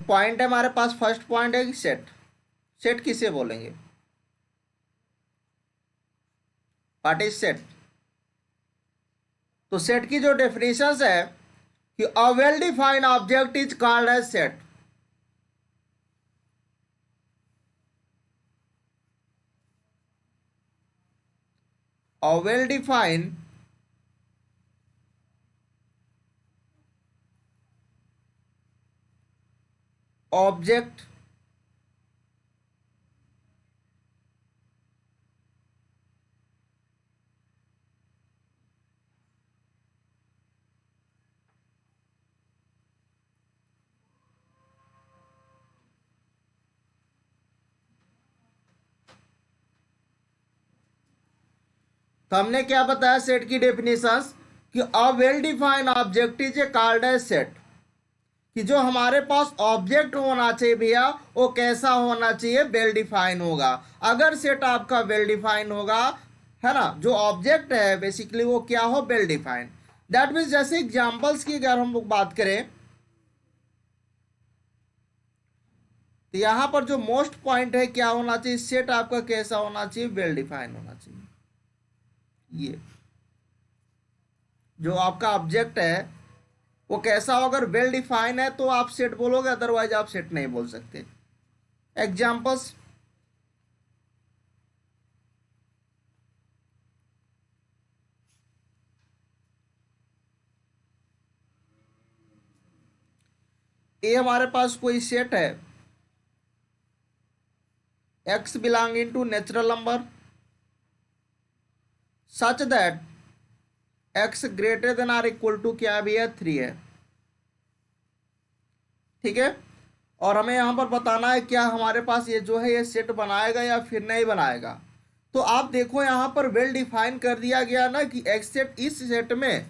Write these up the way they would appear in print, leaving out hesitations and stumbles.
Point है हमारे पास, first point है कि सेट। सेट किसे बोलेंगे? What is set? तो सेट की जो डेफिनेशन है कि a well defined object is called as set. A well defined object तो हमने क्या बताया सेट की डेफिनेशंस कि a well defined object is a called as set, कि जो हमारे पास ऑब्जेक्ट होना चाहिए भैया वो कैसा होना चाहिए? वेल डिफाइन होगा। अगर सेट आपका वेल डिफाइन होगा, है ना, जो ऑब्जेक्ट है बेसिकली वो क्या हो? Well define. दैट मीन्स जैसे एग्जांपल्स की अगर हम लोग बात करें तो यहां पर जो मोस्ट पॉइंट है क्या होना चाहिए? सेट आपका कैसा होना चाहिए? वेल डिफाइन होना चाहिए। ये जो आपका ऑब्जेक्ट है वो कैसा हो? अगर वेल डिफाइन है तो आप सेट बोलोगे, अदरवाइज आप सेट नहीं बोल सकते। एग्जांपल्स, ये हमारे पास कोई सेट है x belonging to natural number such that x greater than or equal to क्या भी है? 3 है। ठीक है, और हमें यहाँ पर बताना है क्या हमारे पास ये जो है ये सेट बनाएगा या फिर नहीं बनाएगा। तो आप देखो यहाँ पर वेल डिफाइन कर दिया गया ना कि एक्स सेट, इस सेट में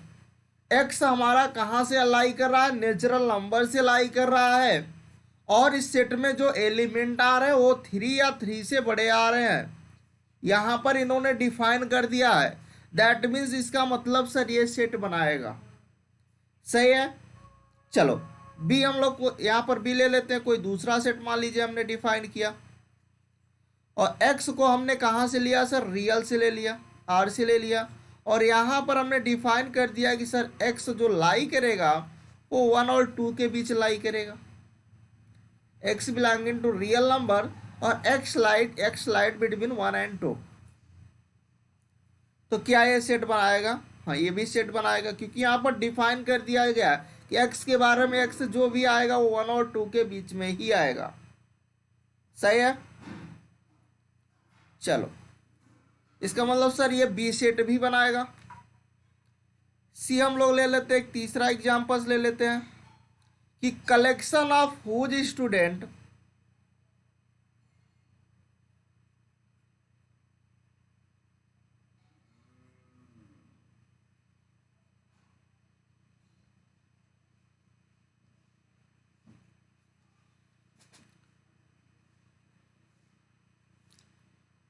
एक्स हमारा कहाँ से अलाई कर रहा है? नेचुरल नंबर से अलाई कर रहा है। और इस सेट में जो एलिमेंट आ रहे हैं वो 3 या 3 से बड़े आ रहे हैं। यहाँ पर इन्होंने डिफाइन कर दिया है। दैट मीन्स इसका मतलब सर ये सेट बनाएगा। सही है। चलो बी हम लोग को यहाँ पर बी ले लेते हैं, कोई दूसरा सेट मान लीजिए हमने डिफाइन किया, और एक्स को हमने कहाँ से लिया सर? रियल से ले लिया, आर से ले लिया। और यहाँ पर हमने डिफाइन कर दिया कि सर एक्स जो लाई करेगा वो 1 और 2 के बीच लाई करेगा। X belonging to real number और एक्स लाइट बिटवीन 1 एंड 2। तो क्या ये सेट बनाएगा? हाँ, ये भी सेट बनाएगा, क्योंकि यहाँ पर डिफाइन कर दिया गया कि एक्स के बारे में एक्स जो भी आएगा वो 1 और 2 के बीच में ही आएगा। सही है। चलो, इसका मतलब सर ये बी सेट भी बनाएगा। सी हम लोग ले लेते हैं, एक तीसरा एग्जांपल्स ले लेते हैं कि collection of whose student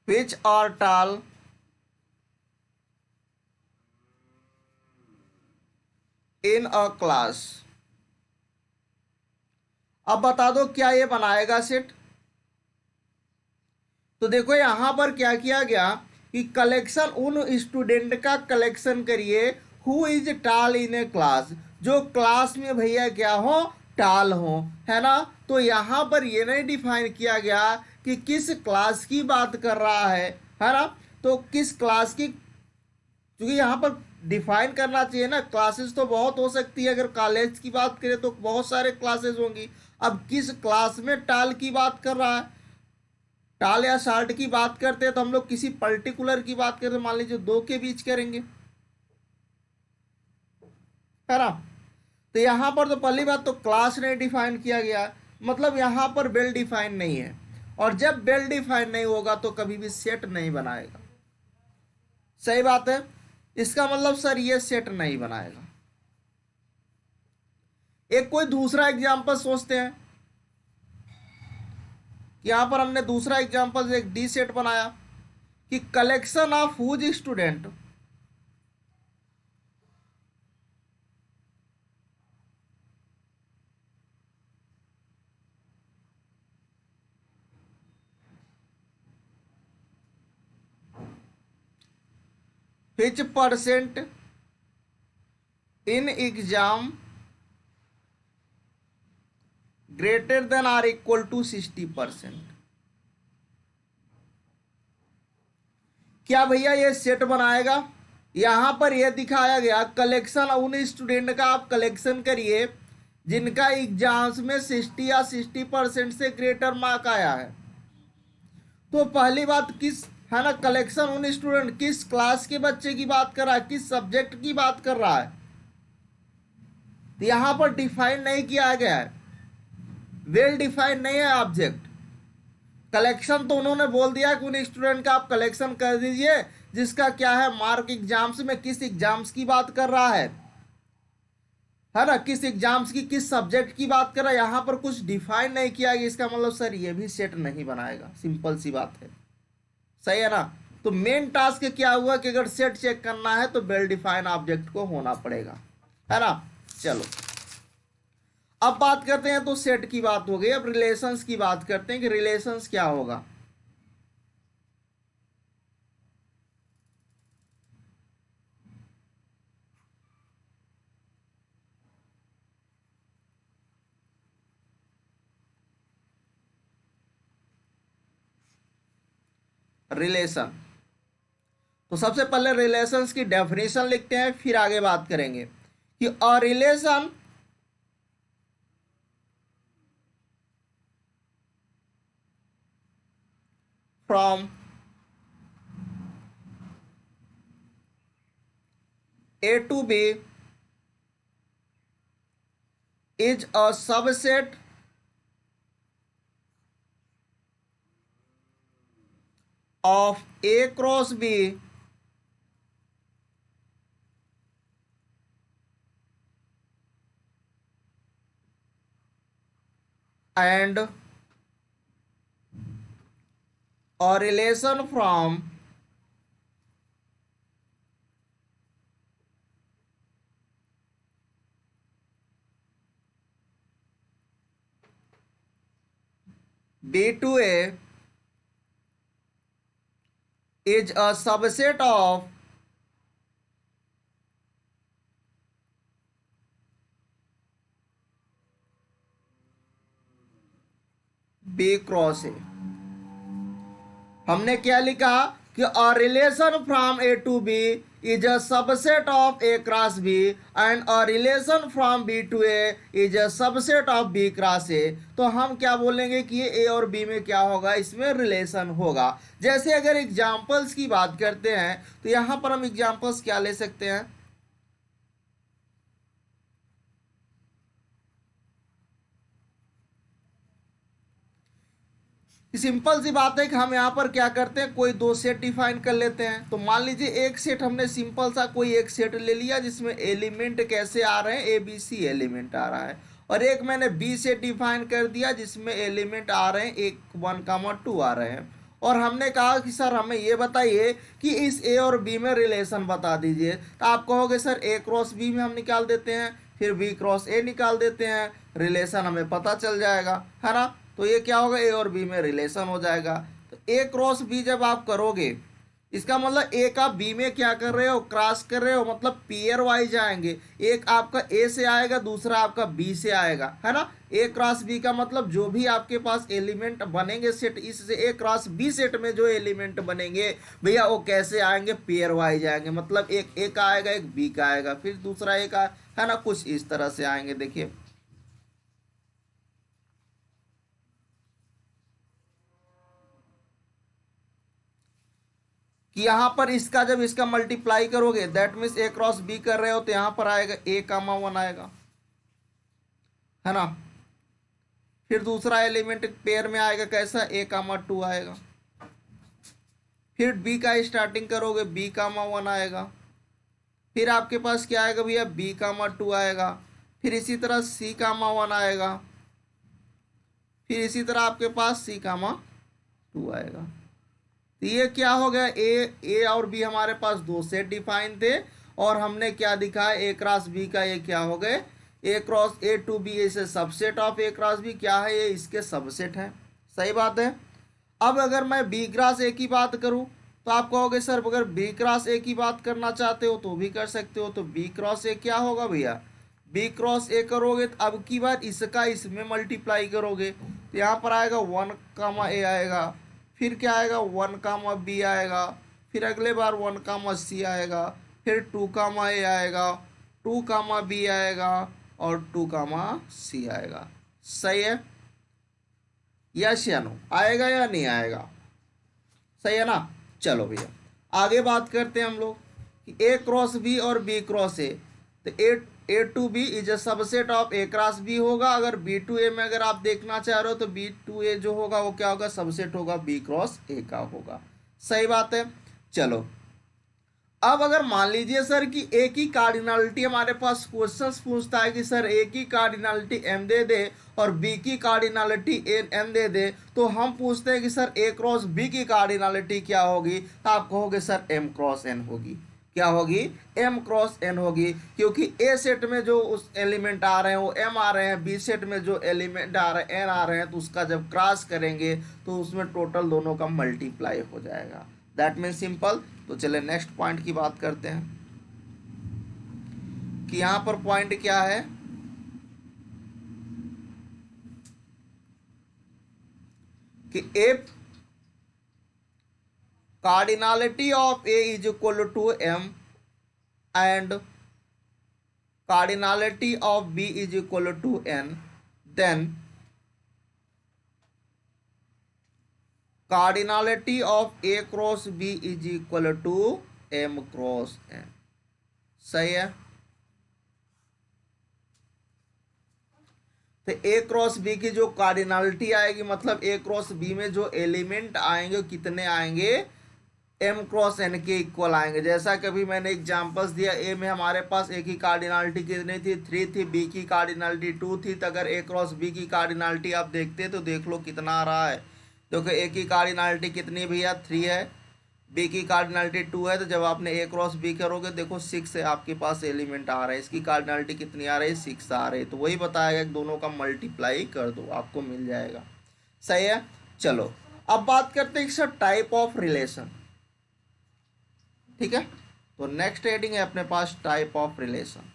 which are tall in a class। अब बता दो क्या ये बनाएगा सेट? तो देखो यहां पर क्या किया गया कि कलेक्शन, उन स्टूडेंट का कलेक्शन करिए हु इज टाल इन ए क्लास, जो क्लास में भैया क्या हो? टाल हो, है ना। तो यहां पर ये नहीं डिफाइन किया गया कि किस क्लास की बात कर रहा है ना। तो किस क्लास की, क्योंकि यहाँ पर डिफाइन करना चाहिए ना। क्लासेस तो बहुत हो सकती है, अगर कॉलेज की बात करें तो बहुत सारे क्लासेस होंगी। अब किस क्लास में टाल की बात कर रहा है? टाल या शार्ट की बात करते हैं तो हम लोग किसी पर्टिकुलर की बात करते हैं, मान लीजिए 2 के बीच करेंगे, है ना। तो यहां पर तो पहली बात तो क्लास नहीं डिफाइन किया गया, मतलब यहां पर वेल डिफाइन नहीं है। और जब वेल डिफाइन नहीं होगा तो कभी भी सेट नहीं बनाएगा। सही बात है। इसका मतलब सर ये सेट नहीं बनाएगा। एक कोई दूसरा एग्जांपल सोचते हैं कि यहां पर हमने दूसरा एग्जांपल एक डी सेट बनाया कि collection of whose student which percent in exam greater than or equal to 60%। क्या भैया ये सेट बनाएगा? यहां पर यह दिखाया गया कलेक्शन उन स्टूडेंट का आप कलेक्शन करिए जिनका एग्जाम्स में 60 या 60% से ग्रेटर मार्क आया है। तो पहली बात किस है ना, कलेक्शन उन स्टूडेंट किस क्लास के बच्चे की बात कर रहा है, किस सब्जेक्ट की बात कर रहा है, तो यहां पर डिफाइन नहीं किया गया है, वेल डिफाइन नहीं है ऑब्जेक्ट। कलेक्शन तो उन्होंने बोल दिया कि उन स्टूडेंट का आप कलेक्शन कर दीजिए जिसका क्या है मार्क एग्जाम्स में, किस एग्जाम्स की बात कर रहा है ना, किस एग्जाम्स की किस सब्जेक्ट की बात कर रहा है। यहां पर कुछ डिफाइन नहीं किया गया, इसका मतलब सर ये भी सेट नहीं बनाएगा, सिंपल सी बात है, सही है ना। तो मेन टास्क क्या हुआ कि अगर सेट चेक करना है तो वेल डिफाइन ऑब्जेक्ट को होना पड़ेगा, है ना। चलो अब बात करते हैं, तो सेट की बात हो गई, अब रिलेशंस की बात करते हैं कि रिलेशंस क्या होगा। रिलेशन, तो सबसे पहले रिलेशंस की डेफिनेशन लिखते हैं, फिर आगे बात करेंगे कि a relation from A to B is a subset of A cross B and a relation from B to A is a subset of B cross A. हमने क्या लिखा कि a relation from A to B is a subset of A cross B and a relation from B to A is a subset of B cross A. तो हम क्या बोलेंगे कि ये ए और बी में क्या होगा, इसमें रिलेशन होगा। जैसे अगर एग्जांपल्स की बात करते हैं तो यहां पर हम एग्जांपल्स क्या ले सकते हैं, सिंपल सी बात है कि हम यहाँ पर क्या करते हैं, कोई दो सेट डिफाइन कर लेते हैं। तो मान लीजिए एक सेट हमने सिंपल सा कोई एक सेट ले लिया जिसमें एलिमेंट कैसे आ रहे हैं, ए बी सी एलिमेंट आ रहा है, और एक मैंने बी सेट डिफाइन कर दिया जिसमें एलिमेंट आ रहे हैं एक 1, 2 आ रहे हैं। और हमने कहा कि सर हमें ये बताइए कि इस ए और बी में रिलेशन बता दीजिए। तो आप कहोगे सर ए क्रॉस बी में हम निकाल देते हैं, फिर बी क्रॉस ए निकाल देते हैं, रिलेशन हमें पता चल जाएगा, है ना। तो ये क्या होगा, ए और बी में रिलेशन हो जाएगा। तो ए क्रॉस बी जब आप करोगे इसका मतलब एक आप बी में क्या कर रहे हो, क्रॉस कर रहे हो, मतलब पेयर वाइज आएंगे, एक आपका ए से आएगा दूसरा आपका बी से आएगा, है ना। ए क्रॉस बी का मतलब जो भी आपके पास एलिमेंट बनेंगे सेट, इससे ए क्रॉस बी सेट में जो एलिमेंट बनेंगे भैया वो कैसे आएंगे, पेयर वाइज आएंगे, मतलब एक ए का आएगा एक बी का आएगा फिर दूसरा ए का, है ना, कुछ इस तरह से आएंगे। देखिए कि यहाँ पर इसका जब इसका मल्टीप्लाई करोगे that means A cross B कर रहे हो तो यहाँ पर आएगा A, 1 आएगा, है ना। फिर दूसरा एलिमेंट पेयर में आएगा कैसा, A, 2 आएगा। फिर बी का स्टार्टिंग करोगे B, 1 आएगा। फिर आपके पास क्या आएगा भैया, B, 2 आएगा। फिर इसी तरह C, 1 आएगा। फिर इसी तरह आपके पास C, 2 आएगा। तो ये क्या हो गया, ए और बी हमारे पास दो सेट डिफाइन थे और हमने क्या दिखा, ए क्रॉस बी का ये क्या हो गए, A cross A to B इसे subset of A cross B क्या है, ये इसके सबसेट है, सही बात है। अब अगर मैं बी क्रॉस ए की बात करूं तो आप कहोगे सर अगर बी क्रॉस ए की बात करना चाहते हो तो भी कर सकते हो, तो बी क्रॉस ए क्या होगा भैया, बी क्रॉस ए करोगे तो अब की बार इसका इसमें मल्टीप्लाई करोगे तो यहाँ पर आएगा 1 ए आएगा, फिर क्या आएगा 1 बी आएगा, फिर अगले बार 1 सी आएगा, फिर 2 ए आएगा, 2 बी आएगा और 2 सी आएगा। सही है, यस या नो, आएगा या नहीं आएगा, सही है ना। चलो भैया आगे बात करते हैं हम लोग कि ए क्रॉस बी और बी क्रॉस ए, तो A to B is a subset of A cross B होगा। अगर बी टू ए में अगर आप देखना चाह रहे हो तो बी टू ए जो होगा वो क्या होगा, सबसेट होगा बी क्रॉस ए का होगा। सही बात है। चलो अब अगर मान लीजिए सर कि ए की कार्डिनलिटी, हमारे पास क्वेश्चंस पूछता है कि सर ए की कार्डिनलिटी एम दे दे और बी की कार्डिनलिटी एन दे दे, तो हम पूछते हैं कि सर ए क्रॉस बी की कार्डिनलिटी क्या होगी, तो आप कहोगे सर एम क्रॉस एन होगी। क्या होगी, एम क्रॉस एन होगी, क्योंकि ए सेट में जो उस एलिमेंट आ रहे हैं वो एम आ रहे हैं, बी सेट में जो एलिमेंट आ रहे हैं एन आ रहे हैं, तो उसका जब क्रॉस करेंगे तो उसमें टोटल दोनों का मल्टीप्लाई हो जाएगा। That mean simple. तो चले नेक्स्ट पॉइंट की बात करते हैं कि यहां पर पॉइंट क्या है कि if cardinality of A is equal to m and cardinality of B is equal to n, then cardinality of A cross B is equal to m cross n. सही है। तो ए क्रॉस बी की जो cardinality आएगी, मतलब ए cross B में जो element आएंगे कितने आएंगे, एम क्रॉस एन के इक्वल आएंगे। जैसा कि अभी मैंने एग्जांपल्स दिया, ए में हमारे पास ए की कार्डिनलिटी कितनी थी, 3 थी, बी की कार्डिनलिटी 2 थी, तो अगर ए क्रॉस बी की कार्डिनलिटी आप देखते तो देख लो कितना आ रहा है। देखो ए की कार्डिनलिटी कितनी भैया 3 है, बी की कार्डिनलिटी 2 है, तो जब आपने ए क्रॉस बी करोगे देखो 6 है आपके पास एलिमेंट आ रहा है, इसकी कार्डिनलिटी कितनी आ रही है 6 आ रही है, तो वही बताएगा कि दोनों का मल्टीप्लाई कर दो आपको मिल जाएगा। सही है। चलो अब बात करते हैं सर टाइप ऑफ रिलेशन। ठीक है, तो नेक्स्ट हेडिंग है अपने पास टाइप ऑफ रिलेशन।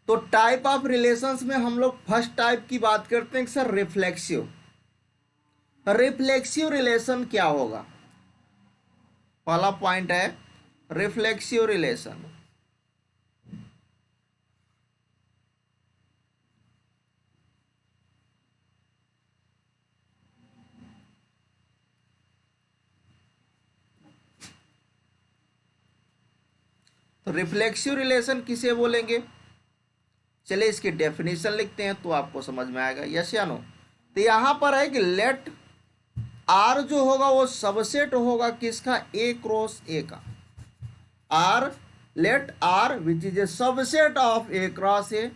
तो टाइप ऑफ रिलेशंस में हम लोग फर्स्ट टाइप की बात करते हैं सर रिफ्लेक्सिव। रिफ्लेक्सिव रिलेशन क्या होगा, पहला पॉइंट है रिफ्लेक्सिव रिलेशन। तो रिफ्लेक्सिव रिलेशन किसे बोलेंगे, चलिए इसकी डेफिनेशन लिखते हैं तो आपको समझ में आएगा। यस या नो। तो यहां पर है कि लेट आर जो होगा वो सबसेट होगा किसका, ए क्रॉस ए का। R, let R which is a subset of A cross A,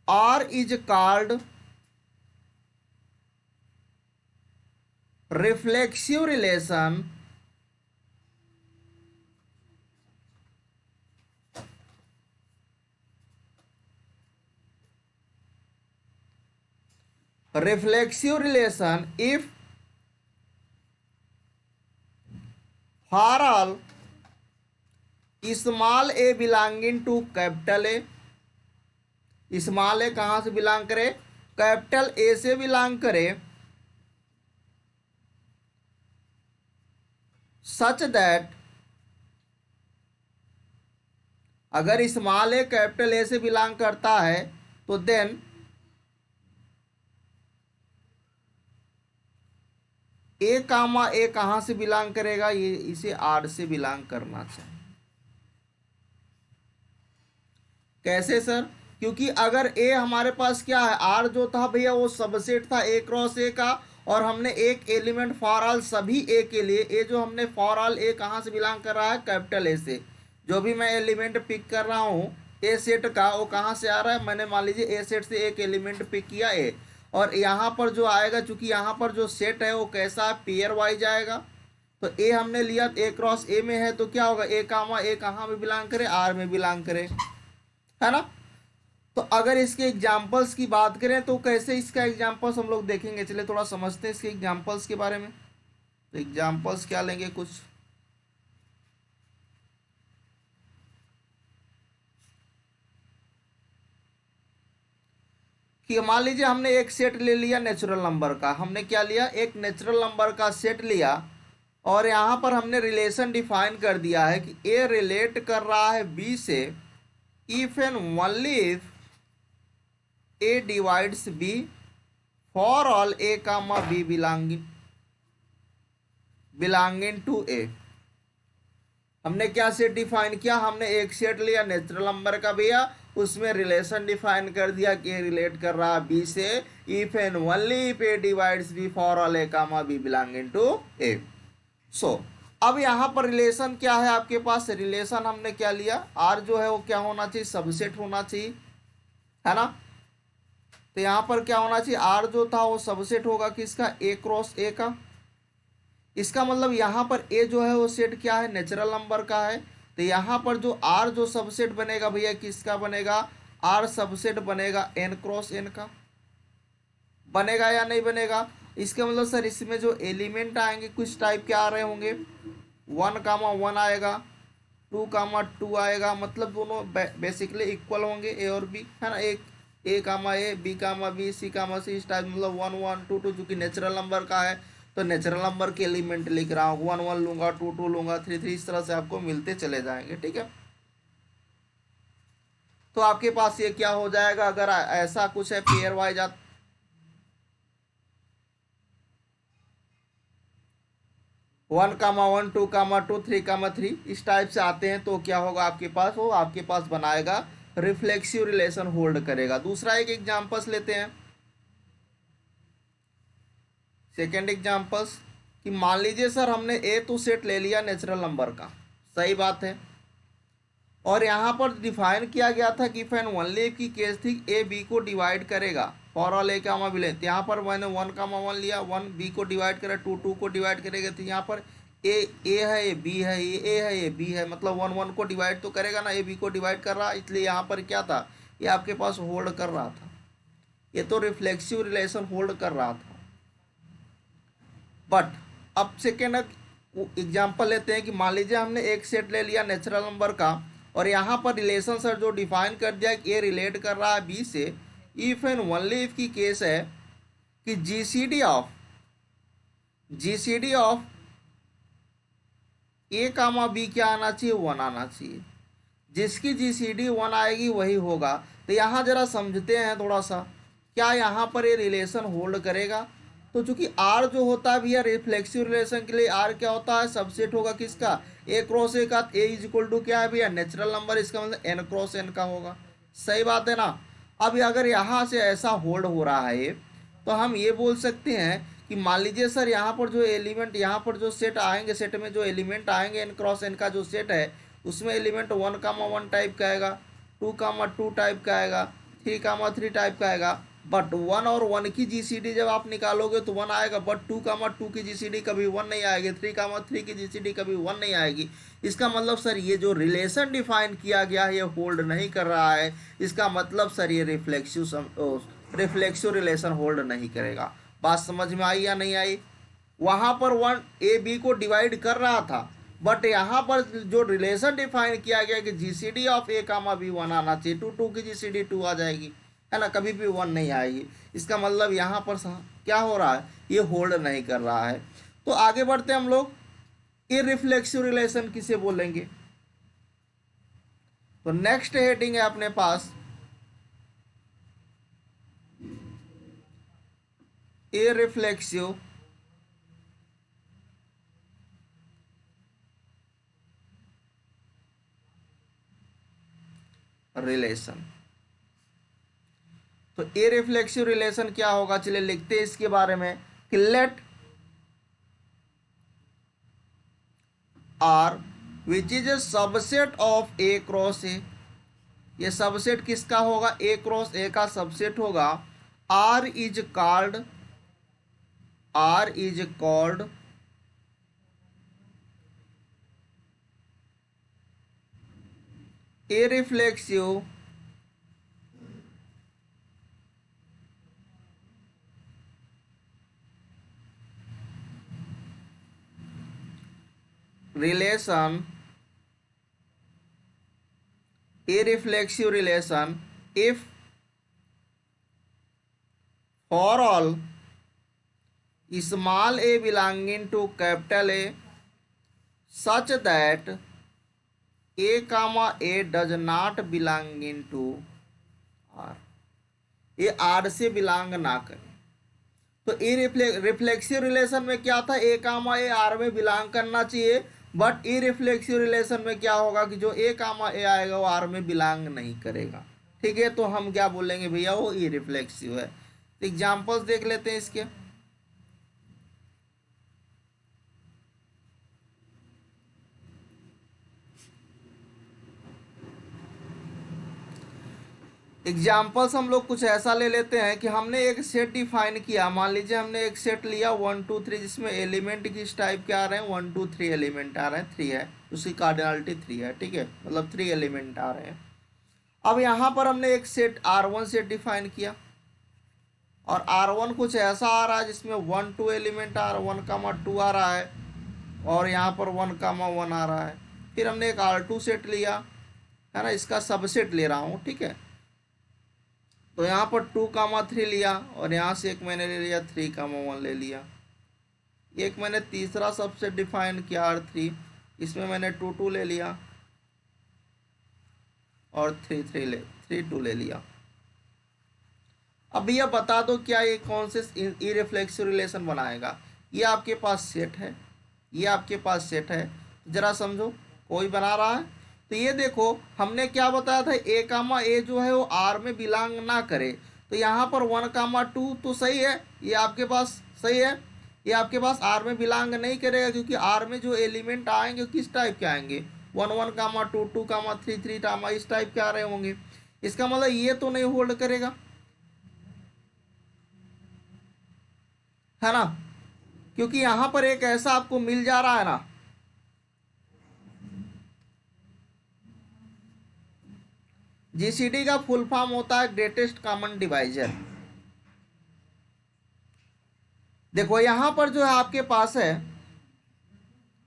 R is called reflexive relation reflexive relation if for all small a belonging to capital A, small a कहां से belong करे, capital A से belong करे, such that अगर small a capital A से belong करता है तो देन ए कामा ए कहां से बिलोंग करेगा, ये इसे आर से बिलोंग करना चाहिए। कैसे सर, क्योंकि अगर ए हमारे पास क्या है, आर जो था भैया वो सबसेट था ए क्रॉस ए का, और हमने एक एलिमेंट फॉर ऑल सभी ए के लिए, ए जो हमने फॉर ऑल ए कहां से बिलोंग कर रहा है, कैपिटल ए से। जो भी मैं एलिमेंट पिक कर रहा हूं ए सेट का वो कहाँ से आ रहा है, मैंने मान लीजिए ए सेट से एक एलिमेंट पिक किया ए, और यहाँ पर जो आएगा, चूंकि यहाँ पर जो सेट है वो कैसा है, पेयर वाइज आएगा। तो ए हमने लिया, ए क्रॉस ए में है, तो क्या होगा, ए कामा ए कहाँ में बिलोंग करे, आर में बिलोंग करे, है ना। तो अगर इसके एग्जाम्पल्स की बात करें तो कैसे इसका एग्जाम्पल्स हम लोग देखेंगे, चलिए थोड़ा समझते हैं इसके एग्जाम्पल्स के बारे में। तो एग्जाम्पल्स क्या लेंगे कुछ, कि मान लीजिए हमने एक सेट ले लिया नेचुरल नंबर का, हमने क्या लिया, एक नेचुरल नंबर का सेट लिया, और यहाँ पर हमने रिलेशन डिफाइन कर दिया है कि ए रिलेट कर रहा है बी से if and only if a divides b for all a comma b belonging to A. हमने क्या सेट डिफाइन किया, हमने एक सेट लिया नेचुरल नंबर का भैया, उसमें रिलेशन डिफाइन कर दिया कि रिलेट कर रहा है बी से if and only if a divides b for all a comma b belonging to A. So अब यहाँ पर रिलेशन क्या है आपके पास, रिलेशन हमने क्या लिया, आर जो है वो क्या होना चाहिए, सबसेट होना चाहिए, है ना। तो यहाँ पर क्या होना चाहिए, आर जो था वो सबसेट होगा किसका, ए क्रॉस ए का। इसका मतलब यहाँ पर ए जो है वो सेट क्या है, नेचुरल नंबर का है। तो यहाँ पर जो आर जो सबसेट बनेगा भैया किसका बनेगा, आर सबसेट बनेगा एन क्रॉस एन का, बनेगा या नहीं बनेगा। इसका मतलब सर इसमें जो एलिमेंट आएंगे कुछ टाइप के आ रहे होंगे, 1,1 आएगा, 2,2 आएगा, मतलब दोनों बेसिकली इक्वल होंगे ए और बी, है ना। एक ए कामा ए, बी कामा बी, सी कामा सी, इस टाइप, मतलब 1 1 2 2, चूंकि नेचुरल नंबर का है तो नेचुरल नंबर के एलिमेंट लिख रहा हूँ, 1 1 लूंगा, 2 2 लूंगा, 3 3, इस तरह से आपको मिलते चले जाएंगे, ठीक है। तो आपके पास ये क्या हो जाएगा, अगर ऐसा कुछ है पेयर वाइज 1,1 2,2 3,3 इस टाइप से आते हैं, तो क्या होगा आपके पास, वो आपके पास बनाएगा रिफ्लेक्सिव रिलेशन होल्ड करेगा। दूसरा एक एग्जांपल्स लेते हैं, सेकेंड एग्जांपल्स, कि मान लीजिए सर हमने ए तो सेट ले लिया नेचुरल नंबर का, सही बात है, और यहाँ पर डिफाइन किया गया था कि फैन ओनली इफ की केस थी ए बी को डिवाइड करेगा for all a comma b, तो यहाँ पर मैंने 1,1 लिया, 1 बी को डिवाइड करा, 2 2 को डिवाइड करेगा, तो यहाँ पर ए है, ये बी है, ये ए है, ये बी है, मतलब 1 1 को डिवाइड तो करेगा ना, ए बी को डिवाइड कर रहा, इसलिए यहाँ पर क्या था, ये आपके पास होल्ड कर रहा था, ये तो रिफ्लेक्सिव रिलेशन होल्ड कर रहा था। बट अब सेकेंड एग्जाम्पल लेते हैं कि मान लीजिए हमने एक सेट ले लिया नेचुरल नंबर का, और यहाँ पर रिलेशन सर जो डिफाइन कर दिया कि ए रिलेट कर रहा है बी से इफ एंड ओनली इफ की केस है कि GCD of a comma b क्या आना चाहिए, 1 आना चाहिए, जिसकी जीसीडी 1 आएगी वही होगा। तो यहाँ जरा समझते हैं थोड़ा सा, क्या यहाँ पर ये रिलेशन होल्ड करेगा। तो चूंकि आर जो होता है भैया रिफ्लेक्सिव रिलेशन के लिए आर क्या होता है, सबसेट होगा किसका, ए क्रॉस ए का, ए इज इक्वल टू क्या है भैया, नेचुरल नंबर, इसका मतलब एन क्रॉस एन का होगा, सही बात है ना। अब अगर यहाँ से ऐसा होल्ड हो रहा है तो हम ये बोल सकते हैं कि मान लीजिए सर यहाँ पर जो एलिमेंट, यहाँ पर जो सेट आएंगे, सेट में जो एलिमेंट आएंगे एन क्रॉस एन का जो सेट है, उसमें एलिमेंट 1,1 टाइप का आएगा, 2,2 टाइप का आएगा, 3,3 टाइप का आएगा। बट 1 और 1 की जीसीडी जब आप निकालोगे तो 1 आएगा, बट 2,2 की जीसीडी कभी 1 नहीं आएगी, 3,3 की जीसीडी कभी 1 नहीं आएगी। इसका मतलब सर ये जो रिलेशन डिफाइन किया गया है ये होल्ड नहीं कर रहा है, इसका मतलब सर ये रिफ्लेक्सिव रिलेशन होल्ड नहीं करेगा। बात समझ में आई या नहीं आई। वहाँ पर 1 ए बी को डिवाइड कर रहा था, बट यहाँ पर जो रिलेशन डिफाइन किया गया कि GCD of a comma b 1 आना चाहिए, 2 2 की जीसीडी 2 आ जाएगी, है ना, कभी भी 1 नहीं आएगी। इसका मतलब यहाँ पर क्या हो रहा है, ये होल्ड नहीं कर रहा है। तो आगे बढ़ते हम लोग, इररिफ्लेक्सिव रिलेशन किसे बोलेंगे। तो नेक्स्ट हेडिंग है अपने पास इररिफ्लेक्सिव रिलेशन। तो इररिफ्लेक्सिव रिलेशन क्या होगा, चलिए लिखते हैं इसके बारे में कि let R which is a subset of A cross A, ये सबसेट किसका होगा, ए क्रॉस ए का सबसेट होगा। R is called a reflexive relation if for all small a belonging to capital A such that a comma a does not belonging to R, ये R से belong ना करे। तो ई reflexive relation में क्या था, ए कामा ए आर में belong करना चाहिए, बट ई रिफ्लेक्सिव रिलेशन में क्या होगा कि जो ए कामा ए आएगा वो आर में बिलोंग नहीं करेगा। ठीक है, तो हम क्या बोलेंगे भैया, वो ई रिफ्लेक्सिव है। तो एग्जाम्पल्स देख लेते हैं इसके। एग्जाम्पल्स हम लोग कुछ ऐसा ले लेते हैं कि हमने एक सेट डिफाइन किया। मान लीजिए हमने एक सेट लिया 1 2 3 जिसमें एलिमेंट किस टाइप के आ रहे हैं, 1 2 3 एलिमेंट आ रहे हैं, 3 है, उसकी कार्डिनलिटी 3 है। ठीक है, मतलब 3 एलिमेंट आ रहे हैं। अब यहाँ पर हमने एक सेट R1 सेट डिफाइन किया और R1 कुछ ऐसा आ रहा है जिसमें 1 2 एलिमेंट आ रहा है, 1 2 आ रहा है और यहाँ पर 1 1 आ रहा है। फिर हमने एक R2 सेट लिया है ना, इसका सबसेट ले रहा हूँ। ठीक है, तो यहाँ पर 2 3 लिया और यहाँ से एक मैंने ले लिया 3 1 ले लिया। एक मैंने तीसरा सबसेट डिफाइन किया R3, इसमें मैंने 2 2 ले लिया और 3 2 ले लिया। अब यह बता दो क्या ये कौन से इररिफ्लेक्सिव रिलेशन बनाएगा। ये आपके पास सेट है, ये आपके पास सेट है, जरा समझो कोई बना रहा है। तो ये देखो हमने क्या बताया था, ए कामा ए जो है वो आर में बिलोंग ना करे। तो यहाँ पर 1 2 तो सही है, ये आपके पास सही है, ये आपके पास आर में बिलोंग नहीं करेगा क्योंकि आर में जो एलिमेंट आएंगे किस टाइप के आएंगे, 1 1 2 2 3 3 इस टाइप के आ रहे होंगे। इसका मतलब ये तो नहीं होल्ड करेगा, है ना, क्योंकि यहाँ पर एक ऐसा आपको मिल जा रहा है ना, जीसीडी का फुल फॉर्म होता है ग्रेटेस्ट कॉमन डिवाइजर। देखो यहां पर जो है आपके पास है,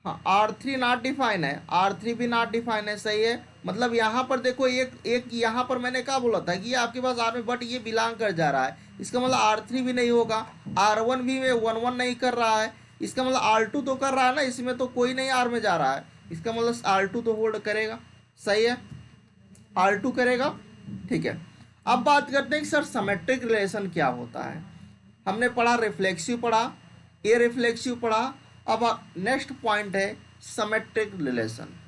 हाँ R3 नॉट डिफाइन है, R3 भी नॉट डिफाइन है, सही है। मतलब यहाँ पर देखो एक यहाँ पर मैंने क्या बोला था कि ये आपके पास R में बट ये बिलोंग कर जा रहा है, इसका मतलब R3 भी नहीं होगा, R1 भी में 1 1 नहीं कर रहा है, इसका मतलब R2 तो कर रहा है ना, इसमें तो कोई नहीं R में जा रहा है, इसका मतलब R2 तो होल्ड करेगा, सही है, R2 करेगा। ठीक है, अब बात करते हैं कि सर सिमेट्रिक रिलेशन क्या होता है। हमने पढ़ा रिफ्लेक्सिव पढ़ा, ए रिफ्लेक्सिव पढ़ा, अब नेक्स्ट पॉइंट है सिमेट्रिक रिलेशन।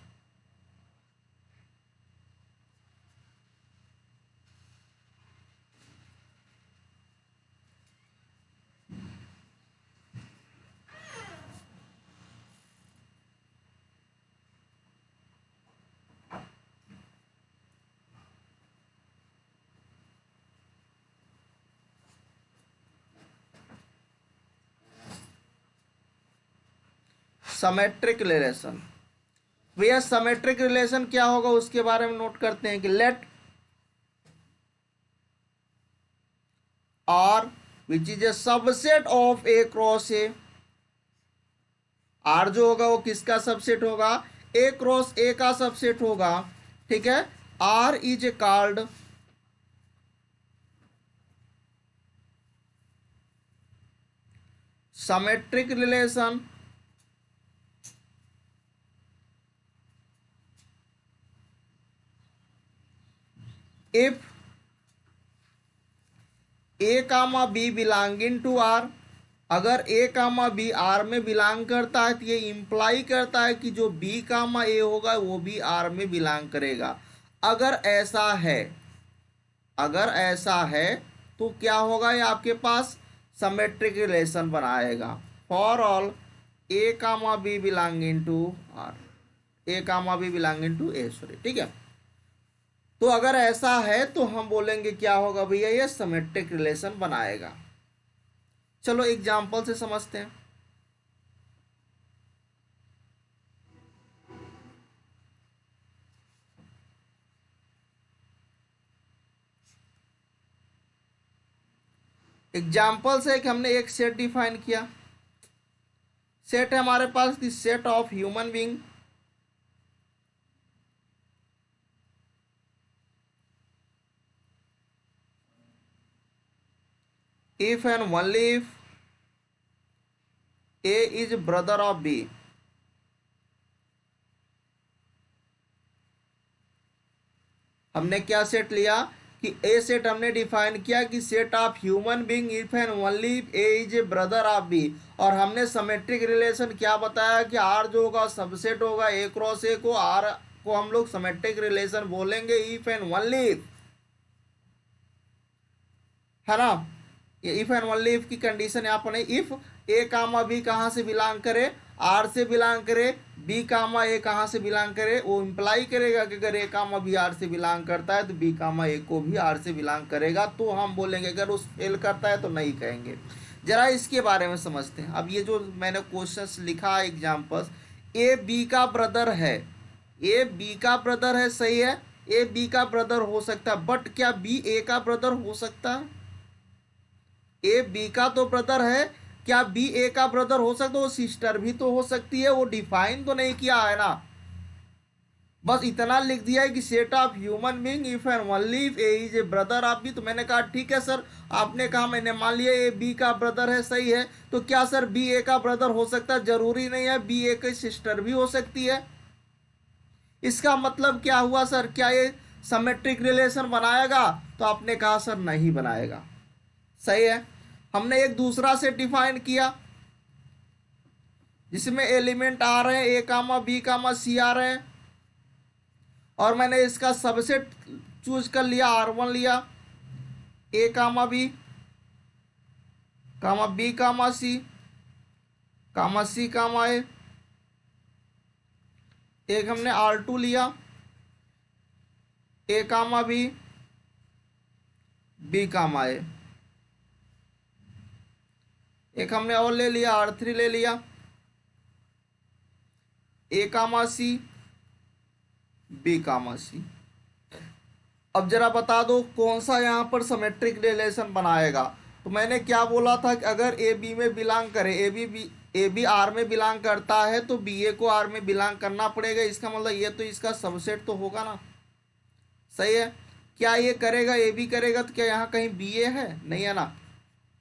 सिमेट्रिक रिलेशन, भैया सिमेट्रिक रिलेशन क्या होगा उसके बारे में नोट करते हैं कि let R which is a subset of A cross A, R जो होगा वो किसका सबसेट होगा, ए क्रॉस ए का सबसेट होगा। ठीक है, R is a called symmetric relation if a comma b belonging to R, अगर ए कामा बी आर में बिलोंग करता है तो ये इंप्लाई करता है कि जो बी कामा ए होगा वो भी आर में बिलोंग करेगा। अगर ऐसा है, अगर ऐसा है तो क्या होगा, ये आपके पास सिमेट्रिक रिलेशन बनाएगा। For all a comma b belonging to R, a comma b belonging to a, sorry, ठीक है। तो अगर ऐसा है तो हम बोलेंगे क्या होगा भैया, ये सिमेट्रिक रिलेशन बनाएगा। चलो एग्जाम्पल से समझते हैं। एग्जाम्पल से कि हमने एक सेट डिफाइन किया। सेट है हमारे पास the set of human being if and only if A is brother of B। हमने क्या सेट लिया कि ए सेट हमने डिफाइन किया कि set of human being if and only a is a brother of b. और हमने सिमेट्रिक रिलेशन क्या बताया कि आर जो होगा सबसेट होगा ए क्रॉस ए को, आर को हम लोग सिमेट्रिक रिलेशन बोलेंगे इफ एंड ओनली इफ, है ना। ये इफ एंड ओनली इफ की कंडीशन यहाँ पर नहीं। इफ ए कामा बी कहाँ से बिलोंग करे, आर से बिलोंग करे, बी कामा ए कहाँ से बिलोंग करे, वो इम्प्लाई करेगा कि अगर ए कामा बी आर से बिलोंग करता है तो बी कामा ए को भी आर से बिलोंग करेगा, तो हम बोलेंगे। अगर उस फेल करता है तो नहीं कहेंगे। जरा इसके बारे में समझते हैं। अब ये जो मैंने क्वेश्चंस लिखा एग्जाम्पल्स, ए बी का ब्रदर है, ए बी का ब्रदर है, सही है। ए बी का ब्रदर हो सकता है, बट क्या बी ए का ब्रदर हो सकता है? ए बी का तो ब्रदर है, क्या बी ए का ब्रदर हो सकता है? वो सिस्टर भी तो हो सकती है, वो डिफाइन तो नहीं किया है ना। बस इतना लिख दिया है कि set of human being if and only if a is a brother of b. तो मैंने कहा ठीक है सर, आपने कहा, मैंने मान लिया ए बी का ब्रदर है, सही है। तो क्या सर बी ए का ब्रदर हो सकता है? जरूरी नहीं है, बी ए की सिस्टर भी हो सकती है। इसका मतलब क्या हुआ सर, क्या ये सिमेट्रिक रिलेशन बनाएगा? तो आपने कहा सर नहीं बनाएगा, सही है। हमने एक दूसरा सेट डिफाइन किया जिसमें एलिमेंट आ रहे हैं ए कामा बी कामा सी आ रहे हैं, और मैंने इसका सबसेट चूज कर लिया, R1 लिया, a comma B comma C comma ए। एक हमने R2 लिया, ए कामा बी कामा ए। एक हमने और ले लिया, R3 ले लिया, a comma C B comma सी। अब जरा बता दो कौन सा यहाँ पर सिमेट्रिक रिलेशन बनाएगा। तो मैंने क्या बोला था कि अगर ए बी में बिलोंग करे, ए बी आर में बिलोंग करता है तो बी ए को आर में बिलोंग करना पड़ेगा। इसका मतलब ये तो इसका सबसेट तो होगा ना, सही है। क्या ये करेगा, ए बी करेगा तो क्या यहाँ कहीं बी ए है? नहीं है ना,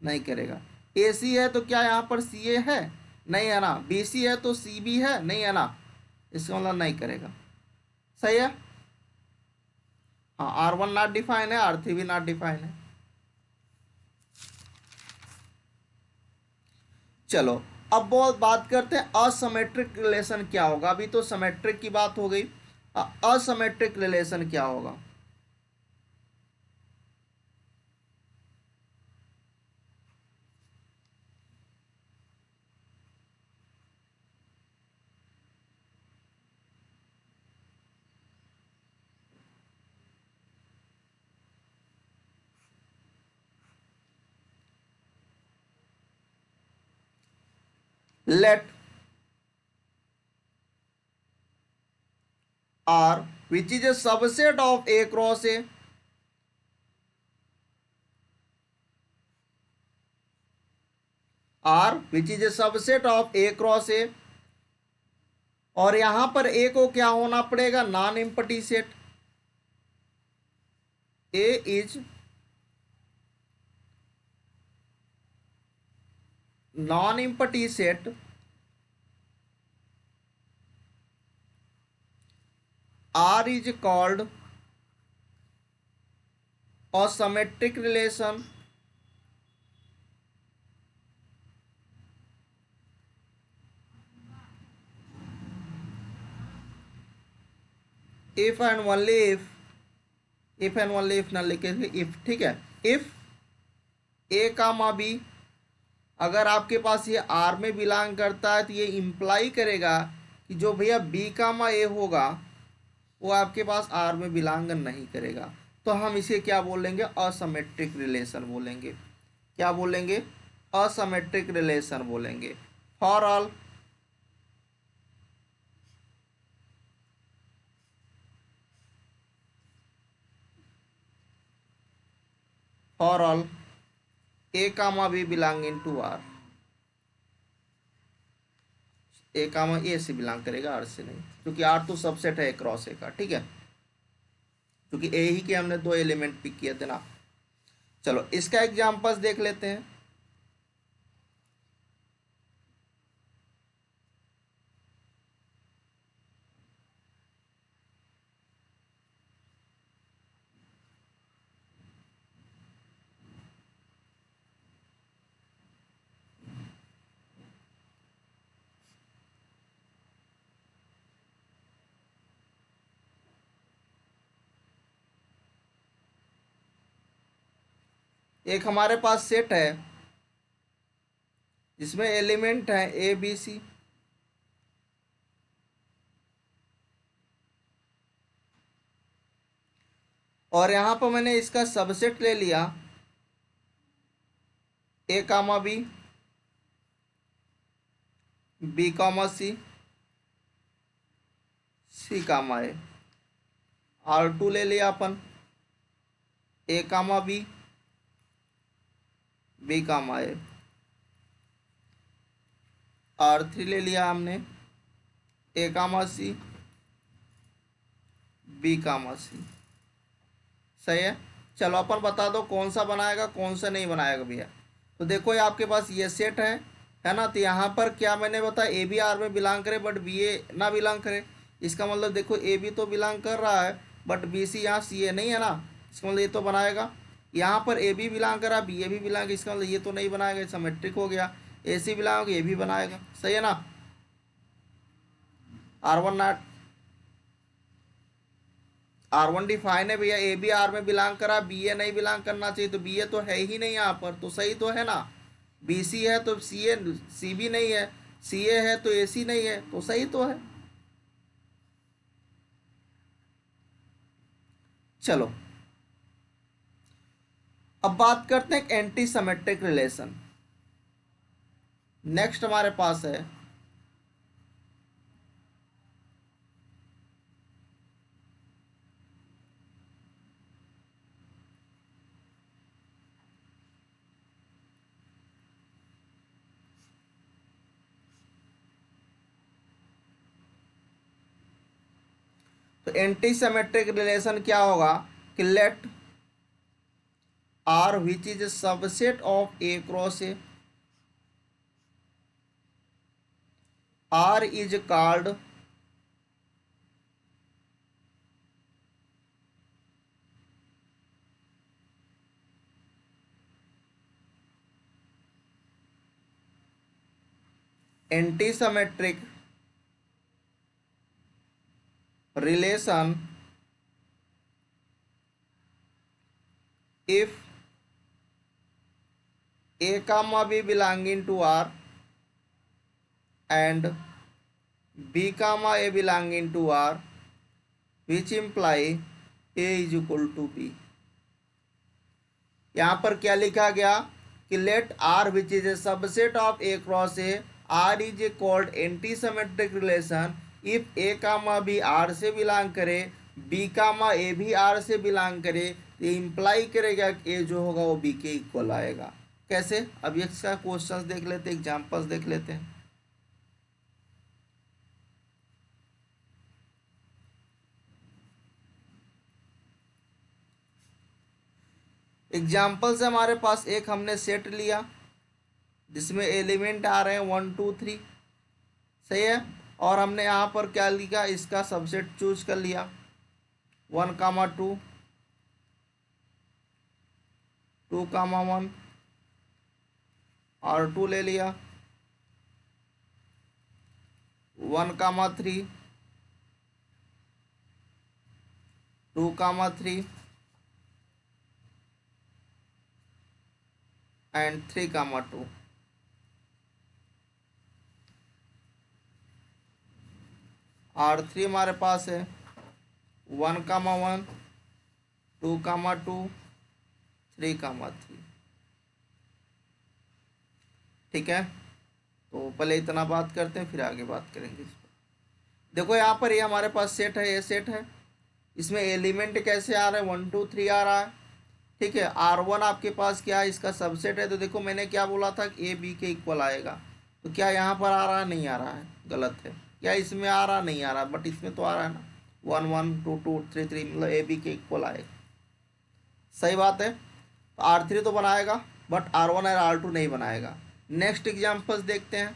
नहीं करेगा। ए सी है तो क्या यहाँ पर सी ए है? नहीं है ना। बी सी है तो सी बी है? नहीं है ना। इसका मतलब नहीं करेगा, सही है। हाँ, R1 नॉट डिफाइन है, R3 भी नॉट डिफाइन है। चलो अब बहुत बात करते हैं असिमेट्रिक रिलेशन क्या होगा। अभी तो सिमेट्रिक की बात हो गई, असिमेट्रिक रिलेशन क्या होगा। Let R which is a subset of A cross A R which is a subset of A cross A, और यहां पर A को क्या होना पड़ेगा? Non empty set. A is non empty set R is called a symmetric relation if and only if ना लिखेंगे if, ठीक है। if a कामा b, अगर आपके पास ये R में बिलोंग करता है तो ये इम्प्लाई करेगा कि जो भैया b कामा a होगा वो आपके पास आर में बिलोंग नहीं करेगा। तो हम इसे क्या बोलेंगे, असिमेट्रिक रिलेशन बोलेंगे। क्या बोलेंगे, असिमेट्रिक रिलेशन बोलेंगे। For all for all a comma b belonging to R, a comma a से बिलोंग करेगा, आर से नहीं, क्योंकि आर तो सबसेट है क्रॉस ए का, ठीक है, क्योंकि ए ही के हमने दो एलिमेंट पिक किए थे ना। चलो इसका एग्जांपल्स देख लेते हैं। एक हमारे पास सेट है जिसमें एलिमेंट है ए बी सी, और यहां पर मैंने इसका सबसेट ले लिया a comma b, b comma c, c comma a. R two ले लिया अपन, a comma b, b comma a. R three ले लिया हमने, ए कामा सी, बी कामा सी। सही है। चलो अपन बता दो कौन सा बनाएगा कौन सा नहीं बनाएगा भैया। तो देखो ये आपके पास ये सेट है ना। तो यहाँ पर क्या मैंने बताया, ए बी आर में बिलोंग करे बट बी ए ना बिलोंग करे। इसका मतलब देखो ए बी तो बिलोंग कर रहा है बट बी सी यहाँ सी ए नहीं है ना, इसका मतलब ये तो बनाएगा। यहाँ पर ए बी बिलोंग कर रहा है, बी ए भी बिलोंग, इसका मतलब ये तो नहीं बनाएगा, सिमेट्रिक हो गया। ए सी बिलोंग, ये भी बनाएगा। सही है ना। R one not, R one define है भैया, ए बी आर में बिलोंग करा, बी ए नहीं बिलोंग करना चाहिए, तो बी ए तो है ही नहीं यहाँ पर, तो सही तो है ना। बी सी है तो सी ए, सी बी नहीं है, सी ए है तो ए सी नहीं है, तो सही तो है। चलो अब बात करते हैं एंटी सिमेट्रिक रिलेशन। नेक्स्ट हमारे पास है तो एंटी सिमेट्रिक रिलेशन क्या होगा कि let R which is subset of A cross A, R is called anti symmetric relation if a comma b belonging to R and b comma a belonging to R which imply a is equal to b। यहाँ पर क्या लिखा गया कि late R which is a subset of A cross A, R is a called anti-symmetric relation if A comma B R से belong करे, B comma A भी R से बिलोंग करे, ये इम्प्लाई करेगा कि A जो होगा वो B के इक्वल आएगा। कैसे, अब इसका क्वेश्चंस देख लेते हैं, एग्जांपल्स देख लेते हैं। एग्जाम्पल से हमारे पास एक हमने सेट लिया जिसमें एलिमेंट आ रहे हैं 1 2 3, सही है। और हमने यहाँ पर क्या लिखा, इसका सबसेट चूज कर लिया 1 कामा 2, 2 कामा 1, और 2 ले लिया 1 कामा 3, 2 कामा 3 एंड 3 कामा 2। R3 हमारे पास है 1, 2, 2, 3, 3। ठीक है, तो पहले इतना बात करते हैं फिर आगे बात करेंगे इस पर। देखो यहाँ पर ये हमारे पास सेट है, ये सेट है, इसमें एलिमेंट कैसे आ रहा है, 1, 2, 3 आ रहा है। ठीक है, R1 आपके पास क्या है, इसका सबसेट है। तो देखो मैंने क्या बोला था कि ए बी के इक्वल आएगा, तो क्या यहाँ पर आ रहा है, नहीं आ रहा है, गलत है। क्या इसमें आ रहा, नहीं आ रहा, बट इसमें तो आ रहा है ना, 1, 1, 2, 2, 3, 3, मतलब ए बी के इक्वल आएगा। सही बात है, तो R3 तो बनाएगा बट R1 और R2 नहीं बनाएगा। नेक्स्ट एग्जाम्पल्स देखते हैं।